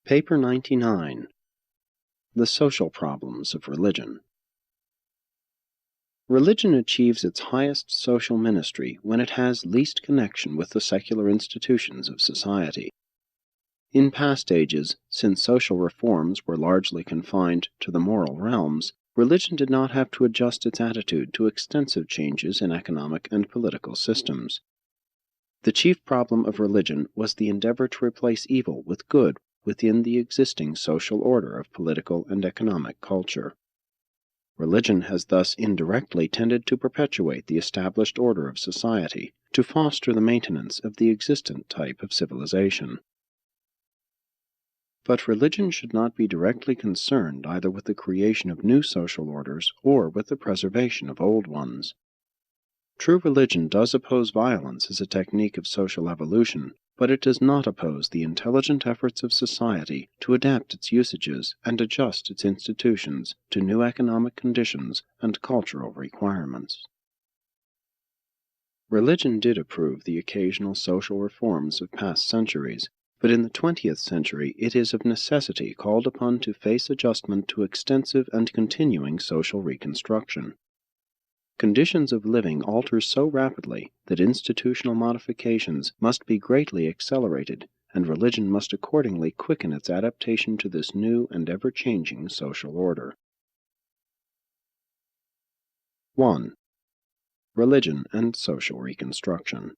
Paper 99. The Social Problems of Religion. Religion achieves its highest social ministry when it has least connection with the secular institutions of society. In past ages, since social reforms were largely confined to the moral realms, religion did not have to adjust its attitude to extensive changes in economic and political systems. The chief problem of religion was the endeavor to replace evil with good within the existing social order of political and economic culture. Religion has thus indirectly tended to perpetuate the established order of society, to foster the maintenance of the existent type of civilization. But religion should not be directly concerned either with the creation of new social orders or with the preservation of old ones. True religion does oppose violence as a technique of social evolution, but it does not oppose the intelligent efforts of society to adapt its usages and adjust its institutions to new economic conditions and cultural requirements. Religion did approve the occasional social reforms of past centuries, but in the 20th century it is of necessity called upon to face adjustment to extensive and continuing social reconstruction. Conditions of living alter so rapidly that institutional modifications must be greatly accelerated, and religion must accordingly quicken its adaptation to this new and ever-changing social order. 1. Religion and social reconstruction.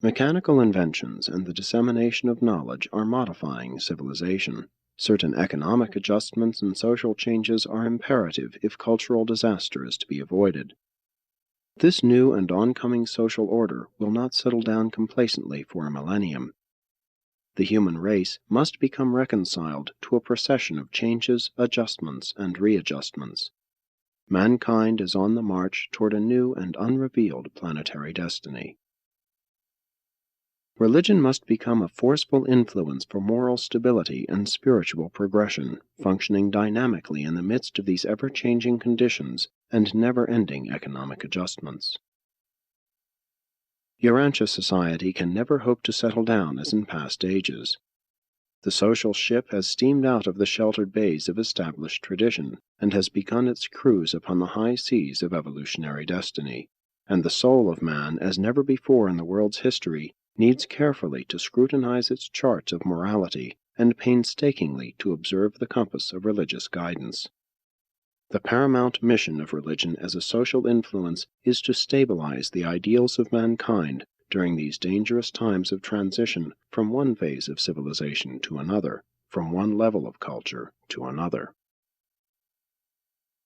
Mechanical inventions and the dissemination of knowledge are modifying civilization. Certain economic adjustments and social changes are imperative if cultural disaster is to be avoided. This new and oncoming social order will not settle down complacently for a millennium. The human race must become reconciled to a procession of changes, adjustments, and readjustments. Mankind is on the march toward a new and unrevealed planetary destiny. Religion must become a forceful influence for moral stability and spiritual progression, functioning dynamically in the midst of these ever-changing conditions and never-ending economic adjustments. Urantia society can never hope to settle down as in past ages. The social ship has steamed out of the sheltered bays of established tradition and has begun its cruise upon the high seas of evolutionary destiny, and the soul of man, as never before in the world's history, needs carefully to scrutinize its charts of morality and painstakingly to observe the compass of religious guidance. The paramount mission of religion as a social influence is to stabilize the ideals of mankind during these dangerous times of transition from one phase of civilization to another, from one level of culture to another.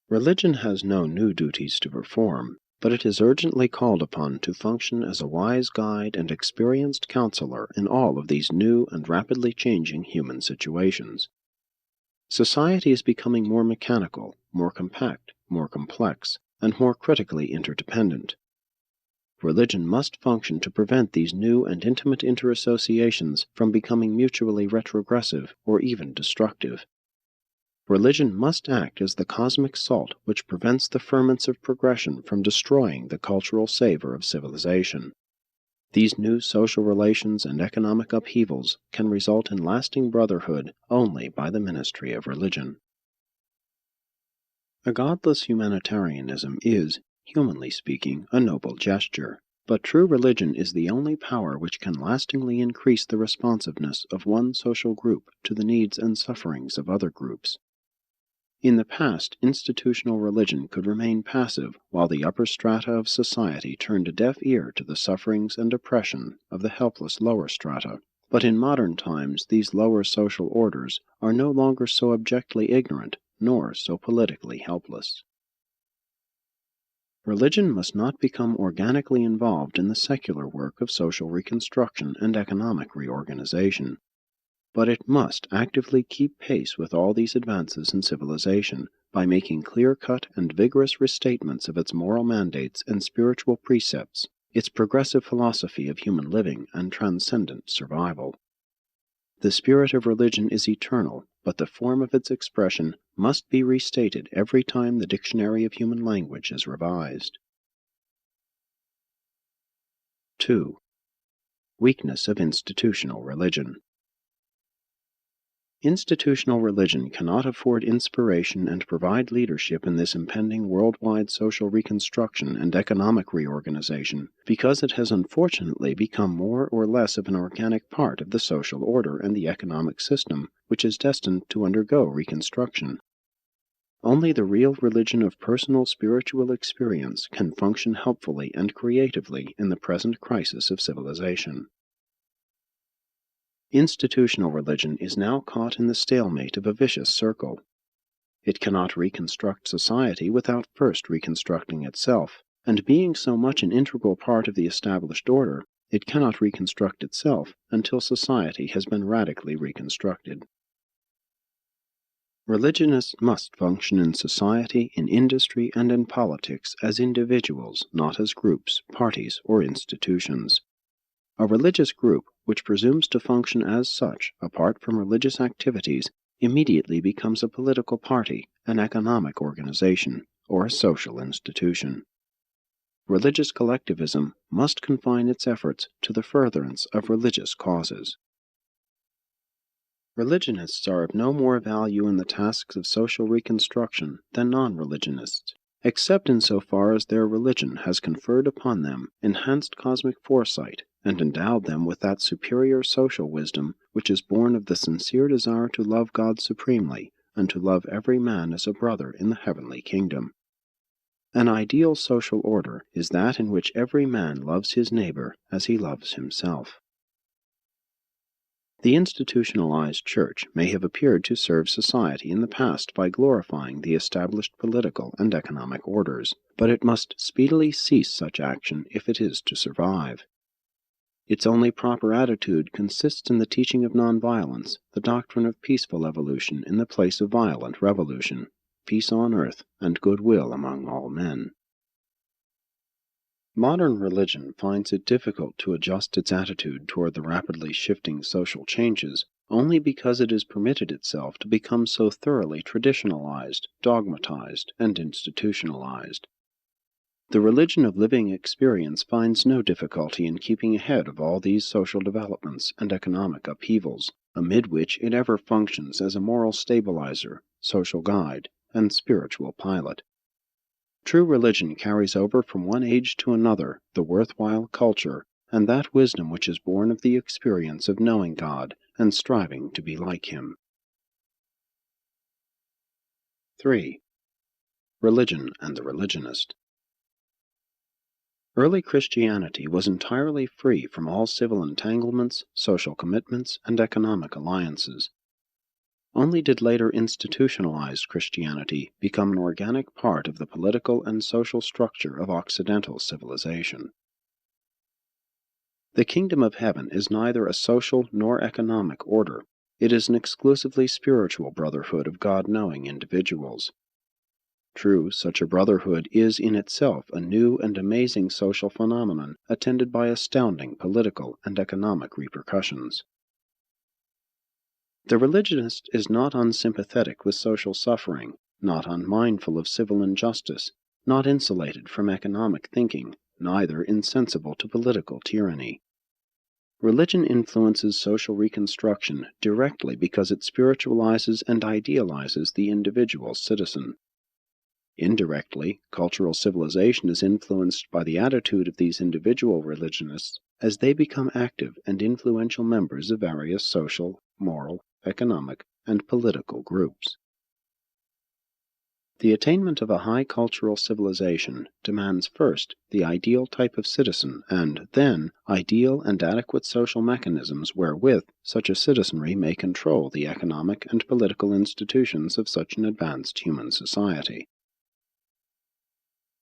Religion has no new duties to perform, but it is urgently called upon to function as a wise guide and experienced counselor in all of these new and rapidly changing human situations. Society is becoming more mechanical, more compact, more complex, and more critically interdependent. Religion must function to prevent these new and intimate interassociations from becoming mutually retrogressive or even destructive. Religion must act as the cosmic salt which prevents the ferments of progression from destroying the cultural savor of civilization. These new social relations and economic upheavals can result in lasting brotherhood only by the ministry of religion. A godless humanitarianism is, humanly speaking, a noble gesture, but true religion is the only power which can lastingly increase the responsiveness of one social group to the needs and sufferings of other groups. In the past, institutional religion could remain passive while the upper strata of society turned a deaf ear to the sufferings and oppression of the helpless lower strata. But in modern times, these lower social orders are no longer so abjectly ignorant, nor so politically helpless. Religion must not become organically involved in the secular work of social reconstruction and economic reorganization, but it must actively keep pace with all these advances in civilization by making clear-cut and vigorous restatements of its moral mandates and spiritual precepts, its progressive philosophy of human living and transcendent survival. The spirit of religion is eternal, but the form of its expression must be restated every time the dictionary of human language is revised. 2. Weakness of institutional religion. Institutional religion cannot afford inspiration and provide leadership in this impending worldwide social reconstruction and economic reorganization because it has unfortunately become more or less of an organic part of the social order and the economic system which is destined to undergo reconstruction. Only the real religion of personal spiritual experience can function helpfully and creatively in the present crisis of civilization. Institutional religion is now caught in the stalemate of a vicious circle. It cannot reconstruct society without first reconstructing itself, and being so much an integral part of the established order, it cannot reconstruct itself until society has been radically reconstructed. Religionists must function in society, in industry, and in politics as individuals, not as groups, parties, or institutions. A religious group which presumes to function as such apart from religious activities immediately becomes a political party, an economic organization, or a social institution. Religious collectivism must confine its efforts to the furtherance of religious causes. Religionists are of no more value in the tasks of social reconstruction than non-religionists, except in so far as their religion has conferred upon them enhanced cosmic foresight and endowed them with that superior social wisdom which is born of the sincere desire to love God supremely and to love every man as a brother in the heavenly kingdom. An ideal social order is that in which every man loves his neighbor as he loves himself. The institutionalized church may have appeared to serve society in the past by glorifying the established political and economic orders, but it must speedily cease such action if it is to survive. Its only proper attitude consists in the teaching of nonviolence, the doctrine of peaceful evolution in the place of violent revolution, peace on earth, and goodwill among all men. Modern religion finds it difficult to adjust its attitude toward the rapidly shifting social changes only because it has permitted itself to become so thoroughly traditionalized, dogmatized, and institutionalized. The religion of living experience finds no difficulty in keeping ahead of all these social developments and economic upheavals, amid which it ever functions as a moral stabilizer, social guide, and spiritual pilot. True religion carries over from one age to another the worthwhile culture and that wisdom which is born of the experience of knowing God and striving to be like Him. 3. Religion and the religionist. Early Christianity was entirely free from all civil entanglements, social commitments, and economic alliances. Only did later institutionalized Christianity become an organic part of the political and social structure of Occidental civilization. The kingdom of heaven is neither a social nor economic order. It is an exclusively spiritual brotherhood of God-knowing individuals. True, such a brotherhood is in itself a new and amazing social phenomenon attended by astounding political and economic repercussions. The religionist is not unsympathetic with social suffering, not unmindful of civil injustice, not insulated from economic thinking, neither insensible to political tyranny. Religion influences social reconstruction directly because it spiritualizes and idealizes the individual citizen. Indirectly, cultural civilization is influenced by the attitude of these individual religionists as they become active and influential members of various social, moral, economic, and political groups. The attainment of a high cultural civilization demands first the ideal type of citizen and, then, ideal and adequate social mechanisms wherewith such a citizenry may control the economic and political institutions of such an advanced human society.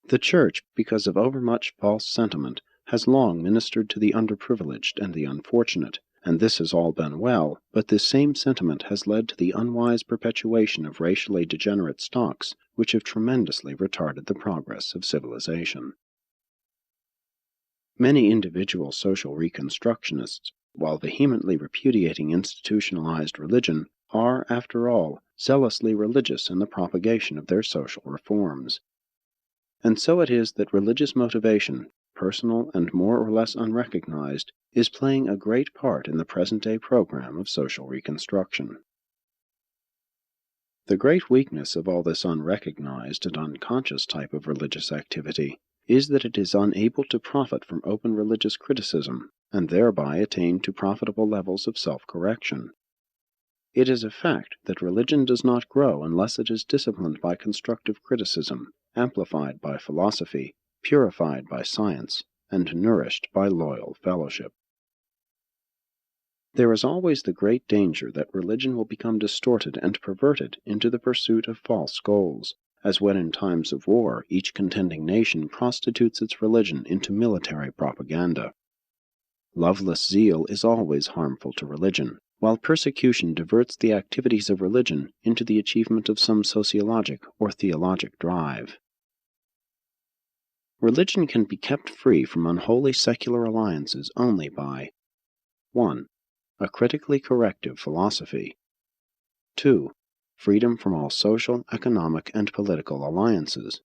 The Church, because of overmuch false sentiment, has long ministered to the underprivileged and the unfortunate, and this has all been well, but this same sentiment has led to the unwise perpetuation of racially degenerate stocks, which have tremendously retarded the progress of civilization. Many individual social reconstructionists, while vehemently repudiating institutionalized religion, are, after all, zealously religious in the propagation of their social reforms. And so it is that religious motivation, personal and more or less unrecognized, is playing a great part in the present-day program of social reconstruction. The great weakness of all this unrecognized and unconscious type of religious activity is that it is unable to profit from open religious criticism and thereby attain to profitable levels of self-correction. It is a fact that religion does not grow unless it is disciplined by constructive criticism, amplified by philosophy, purified by science, and nourished by loyal fellowship. There is always the great danger that religion will become distorted and perverted into the pursuit of false goals, as when in times of war each contending nation prostitutes its religion into military propaganda. Loveless zeal is always harmful to religion, while persecution diverts the activities of religion into the achievement of some sociologic or theologic drive. Religion can be kept free from unholy secular alliances only by 1. A critically corrective philosophy. 2. Freedom from all social, economic, and political alliances.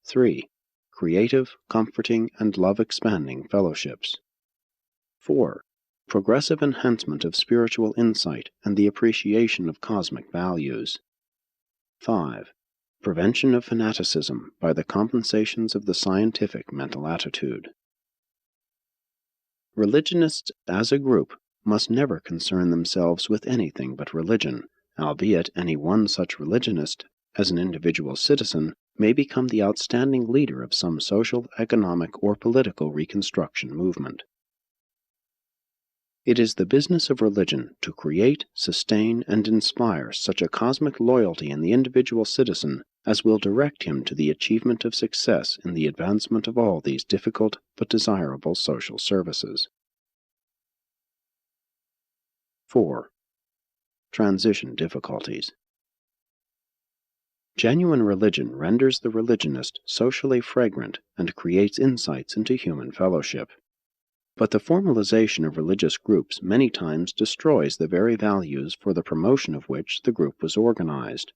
3. Creative, comforting, and love-expanding fellowships. 4. Progressive enhancement of spiritual insight and the appreciation of cosmic values. 5. Prevention of fanaticism by the compensations of the scientific mental attitude. Religionists, as a group, must never concern themselves with anything but religion, albeit any one such religionist, as an individual citizen, may become the outstanding leader of some social, economic, or political reconstruction movement. It is the business of religion to create, sustain, and inspire such a cosmic loyalty in the individual citizen as will direct him to the achievement of success in the advancement of all these difficult but desirable social services. 4. Transition difficulties. Genuine religion renders the religionist socially fragrant and creates insights into human fellowship. But the formalization of religious groups many times destroys the very values for the promotion of which the group was organized.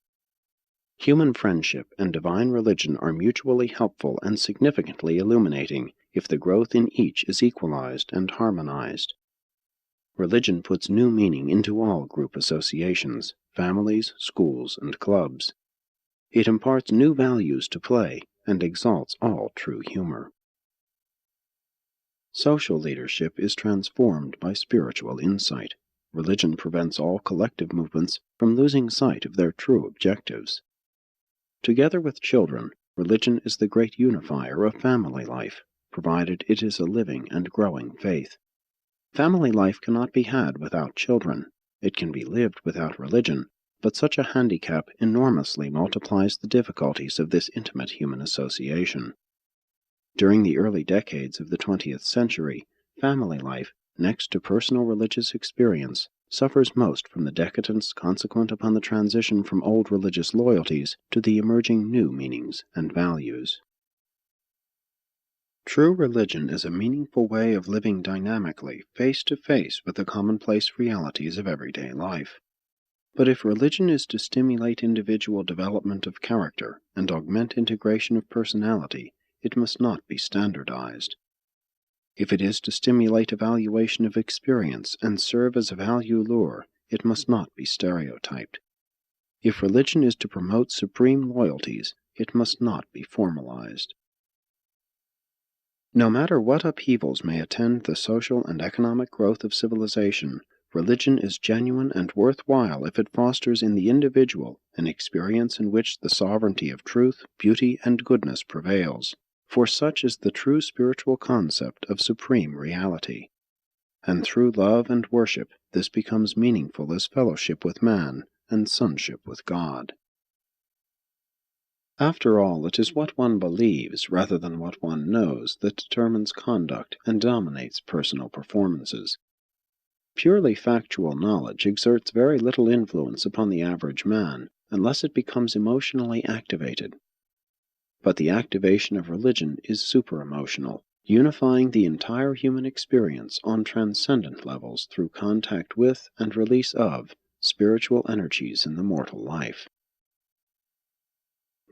Human friendship and divine religion are mutually helpful and significantly illuminating if the growth in each is equalized and harmonized. Religion puts new meaning into all group associations, families, schools, and clubs. It imparts new values to play and exalts all true humor. Social leadership is transformed by spiritual insight. Religion prevents all collective movements from losing sight of their true objectives. Together with children, religion is the great unifier of family life, provided it is a living and growing faith. Family life cannot be had without children. It can be lived without religion, but such a handicap enormously multiplies the difficulties of this intimate human association. During the early decades of the 20th century, family life, next to personal religious experience, suffers most from the decadence consequent upon the transition from old religious loyalties to the emerging new meanings and values. True religion is a meaningful way of living dynamically, face to face with the commonplace realities of everyday life. But if religion is to stimulate individual development of character and augment integration of personality, it must not be standardized. If it is to stimulate evaluation of experience and serve as a value lure, it must not be stereotyped. If religion is to promote supreme loyalties, it must not be formalized. No matter what upheavals may attend the social and economic growth of civilization, religion is genuine and worthwhile if it fosters in the individual an experience in which the sovereignty of truth, beauty, and goodness prevails, for such is the true spiritual concept of supreme reality. And through love and worship, this becomes meaningful as fellowship with man and sonship with God. After all, it is what one believes rather than what one knows that determines conduct and dominates personal performances. Purely factual knowledge exerts very little influence upon the average man unless it becomes emotionally activated. But the activation of religion is super-emotional, unifying the entire human experience on transcendent levels through contact with and release of spiritual energies in the mortal life.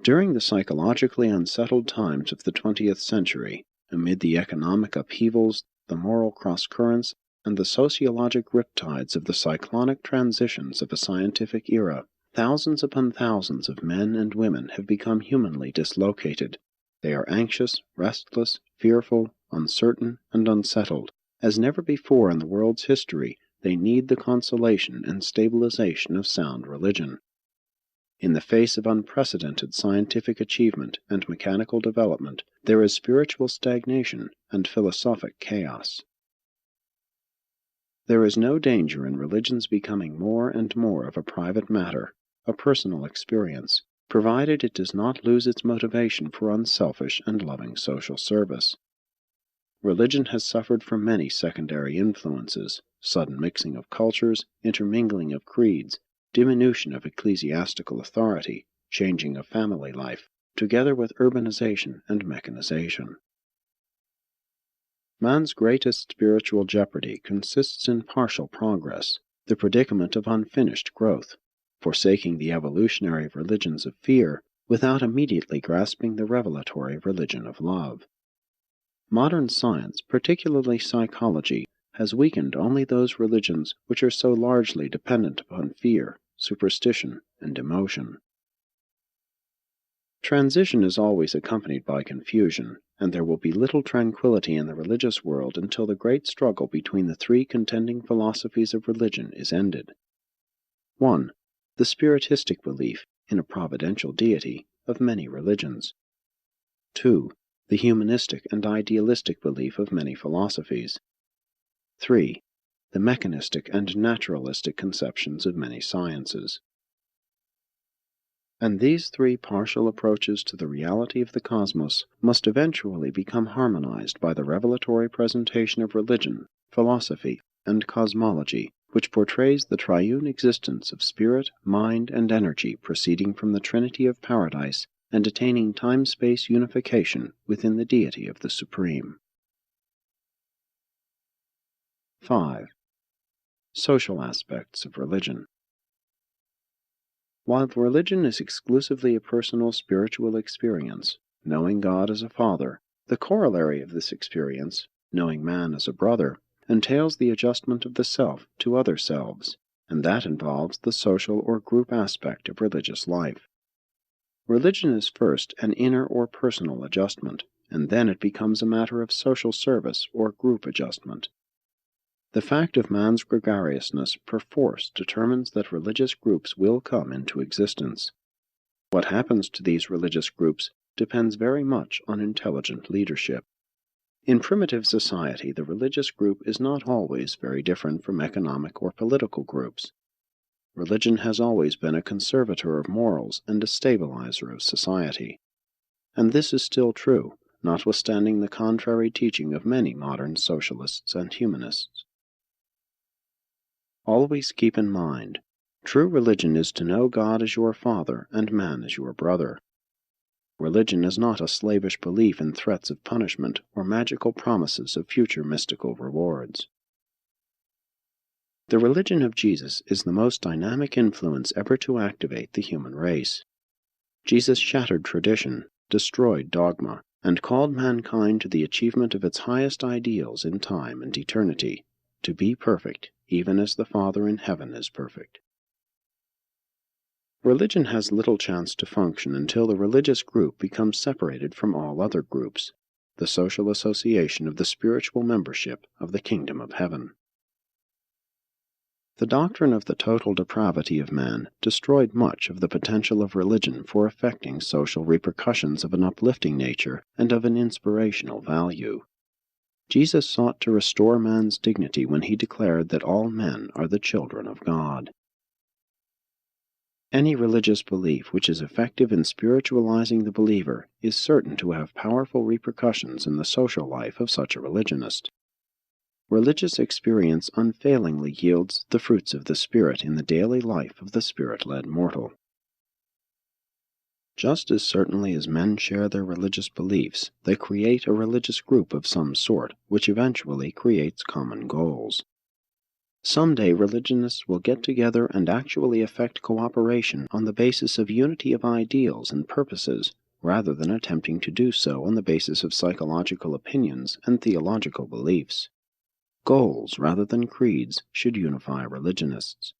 During the psychologically unsettled times of the 20th century, amid the economic upheavals, the moral cross-currents, and the sociologic riptides of the cyclonic transitions of a scientific era, Thousands upon thousands of men and women have become humanly dislocated. They are anxious, restless, fearful, uncertain, and unsettled. As never before in the world's history, they need the consolation and stabilization of sound religion. In the face of unprecedented scientific achievement and mechanical development, there is spiritual stagnation and philosophic chaos. There is no danger in religion's becoming more and more of a private matter, a personal experience, provided it does not lose its motivation for unselfish and loving social service. Religion has suffered from many secondary influences: sudden mixing of cultures, intermingling of creeds, diminution of ecclesiastical authority, changing of family life, together with urbanization and mechanization. Man's greatest spiritual jeopardy consists in partial progress, the predicament of unfinished growth, forsaking the evolutionary religions of fear without immediately grasping the revelatory religion of love. Modern science, particularly psychology, has weakened only those religions which are so largely dependent upon fear, superstition, and emotion. Transition is always accompanied by confusion, and there will be little tranquility in the religious world until the great struggle between the three contending philosophies of religion is ended. 1. The spiritistic belief, in a providential deity, of many religions. 2. The humanistic and idealistic belief of many philosophies. 3. The mechanistic and naturalistic conceptions of many sciences. And these three partial approaches to the reality of the cosmos must eventually become harmonized by the revelatory presentation of religion, philosophy, and cosmology, which portrays the triune existence of spirit, mind, and energy proceeding from the Trinity of Paradise and attaining time-space unification within the deity of the Supreme. 5. Social aspects of religion. While religion is exclusively a personal spiritual experience, knowing God as a father, the corollary of this experience, knowing man as a brother, entails the adjustment of the self to other selves, and that involves the social or group aspect of religious life. Religion is first an inner or personal adjustment, and then it becomes a matter of social service or group adjustment. The fact of man's gregariousness perforce determines that religious groups will come into existence. What happens to these religious groups depends very much on intelligent leadership. In primitive society, the religious group is not always very different from economic or political groups. Religion has always been a conservator of morals and a stabilizer of society. And this is still true, notwithstanding the contrary teaching of many modern socialists and humanists. Always keep in mind, true religion is to know God as your Father and man as your brother. Religion is not a slavish belief in threats of punishment or magical promises of future mystical rewards. The religion of Jesus is the most dynamic influence ever to activate the human race. Jesus shattered tradition, destroyed dogma, and called mankind to the achievement of its highest ideals in time and eternity, to be perfect, even as the Father in heaven is perfect. Religion has little chance to function until the religious group becomes separated from all other groups, the social association of the spiritual membership of the kingdom of heaven. The doctrine of the total depravity of man destroyed much of the potential of religion for effecting social repercussions of an uplifting nature and of an inspirational value. Jesus sought to restore man's dignity when he declared that all men are the children of God. Any religious belief which is effective in spiritualizing the believer is certain to have powerful repercussions in the social life of such a religionist. Religious experience unfailingly yields the fruits of the Spirit in the daily life of the Spirit-led mortal. Just as certainly as men share their religious beliefs, they create a religious group of some sort, which eventually creates common goals. Someday religionists will get together and actually effect cooperation on the basis of unity of ideals and purposes, rather than attempting to do so on the basis of psychological opinions and theological beliefs. Goals, rather than creeds, should unify religionists.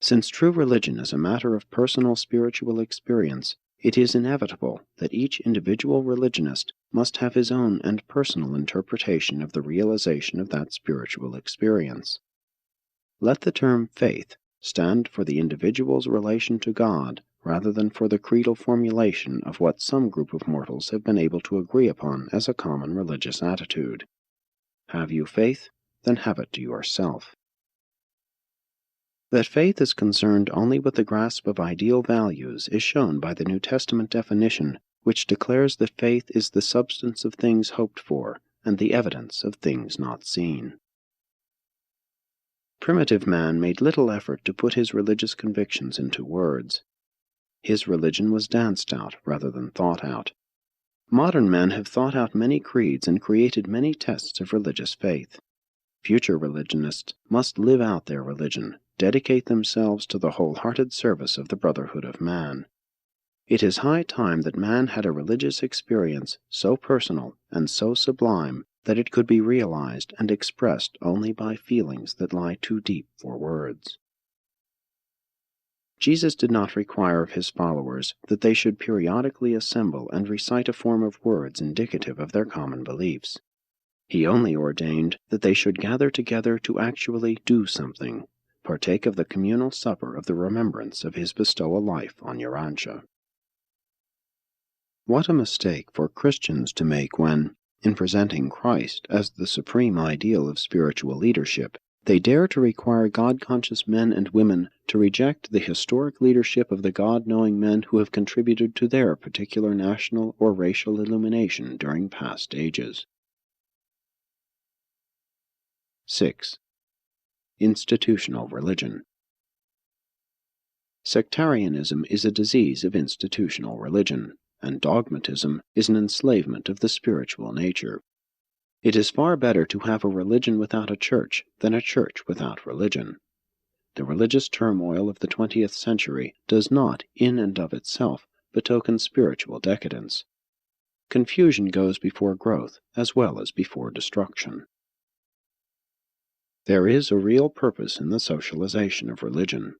Since true religion is a matter of personal spiritual experience, it is inevitable that each individual religionist must have his own and personal interpretation of the realization of that spiritual experience. Let the term faith stand for the individual's relation to God rather than for the creedal formulation of what some group of mortals have been able to agree upon as a common religious attitude. Have you faith? Then have it to yourself. That faith is concerned only with the grasp of ideal values is shown by the New Testament definition, which declares that faith is the substance of things hoped for and the evidence of things not seen. Primitive man made little effort to put his religious convictions into words. His religion was danced out rather than thought out. Modern men have thought out many creeds and created many tests of religious faith. Future religionists must live out their religion, dedicate themselves to the wholehearted service of the brotherhood of man. It is high time that man had a religious experience so personal and so sublime that it could be realized and expressed only by feelings that lie too deep for words. Jesus did not require of his followers that they should periodically assemble and recite a form of words indicative of their common beliefs. He only ordained that they should gather together to actually do something, partake of the communal supper of the remembrance of his bestowal life on Urantia. What a mistake for Christians to make when, in presenting Christ as the supreme ideal of spiritual leadership, they dare to require God-conscious men and women to reject the historic leadership of the God-knowing men who have contributed to their particular national or racial illumination during past ages. 6. Institutional religion. Sectarianism is a disease of institutional religion, and dogmatism is an enslavement of the spiritual nature. It is far better to have a religion without a church than a church without religion. The religious turmoil of the 20th century does not, in and of itself, betoken spiritual decadence. Confusion goes before growth as well as before destruction. There is a real purpose in the socialization of religion.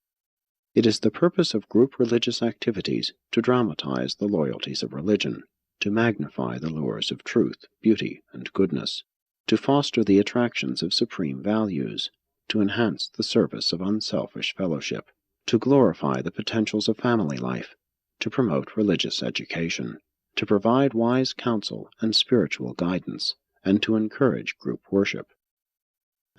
It is the purpose of group religious activities to dramatize the loyalties of religion, to magnify the lures of truth, beauty, and goodness, to foster the attractions of supreme values, to enhance the service of unselfish fellowship, to glorify the potentials of family life, to promote religious education, to provide wise counsel and spiritual guidance, and to encourage group worship.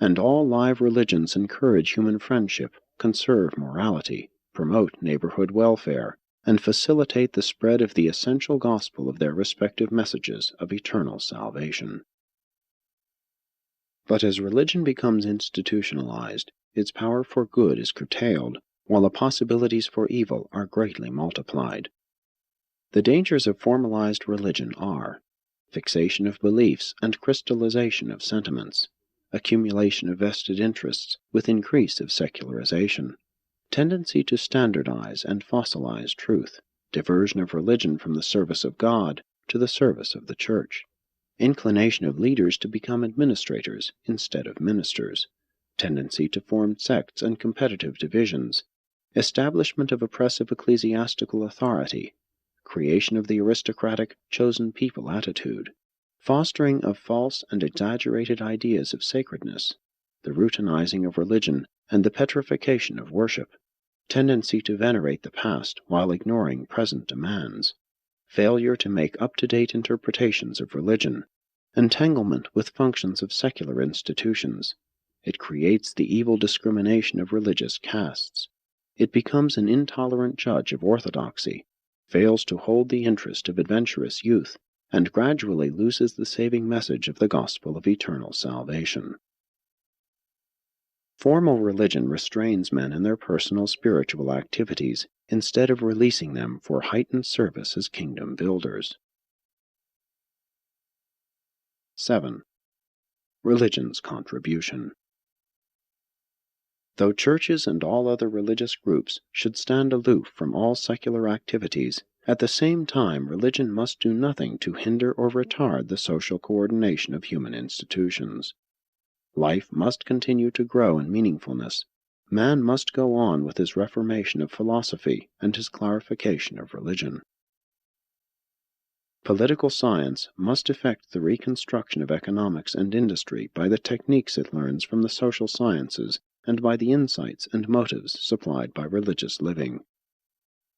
And all live religions encourage human friendship, conserve morality, promote neighborhood welfare, and facilitate the spread of the essential gospel of their respective messages of eternal salvation. But as religion becomes institutionalized, its power for good is curtailed, while the possibilities for evil are greatly multiplied. The dangers of formalized religion are fixation of beliefs and crystallization of sentiments, accumulation of vested interests with increase of secularization, tendency to standardize and fossilize truth, diversion of religion from the service of God to the service of the Church, inclination of leaders to become administrators instead of ministers, tendency to form sects and competitive divisions, establishment of oppressive ecclesiastical authority, creation of the aristocratic chosen people attitude, fostering of false and exaggerated ideas of sacredness, the routinizing of religion and the petrification of worship, tendency to venerate the past while ignoring present demands, failure to make up-to-date interpretations of religion, entanglement with functions of secular institutions. It creates the evil discrimination of religious castes. It becomes an intolerant judge of orthodoxy, fails to hold the interest of adventurous youth, and gradually loses the saving message of the gospel of eternal salvation. Formal religion restrains men in their personal spiritual activities instead of releasing them for heightened service as kingdom builders. 7. Religion's contribution. Though churches and all other religious groups should stand aloof from all secular activities, at the same time religion must do nothing to hinder or retard the social coordination of human institutions. Life must continue to grow in meaningfulness, Man must go on with his reformation of philosophy and his clarification of religion. Political science must effect the reconstruction of economics and industry by the techniques it learns from the social sciences and by the insights and motives supplied by religious living.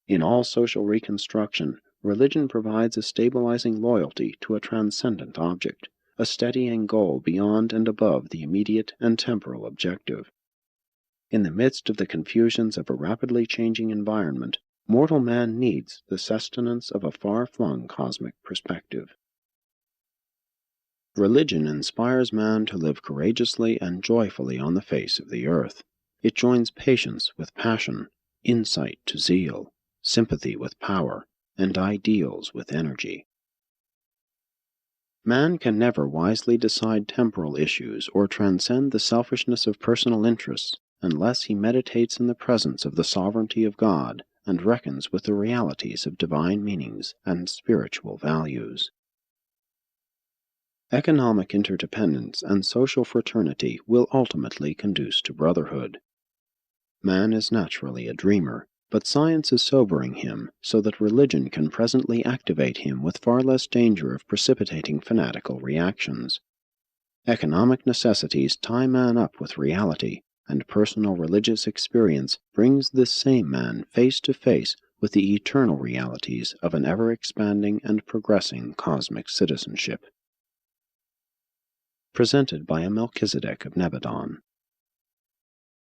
In all social reconstruction, religion provides a stabilizing loyalty to a transcendent object, a steadying goal beyond and above the immediate and temporal objective. In the midst of the confusions of a rapidly changing environment, mortal man needs the sustenance of a far-flung cosmic perspective. Religion inspires man to live courageously and joyfully on the face of the earth. It joins patience with passion, insight to zeal, sympathy with power, and ideals with energy. Man can never wisely decide temporal issues or transcend the selfishness of personal interests unless he meditates in the presence of the sovereignty of God and reckons with the realities of divine meanings and spiritual values. Economic interdependence and social fraternity will ultimately conduce to brotherhood. Man is naturally a dreamer, but science is sobering him so that religion can presently activate him with far less danger of precipitating fanatical reactions. Economic necessities tie man up with reality, and personal religious experience brings this same man face to face with the eternal realities of an ever-expanding and progressing cosmic citizenship. Presented by a Melchizedek of Nebadon.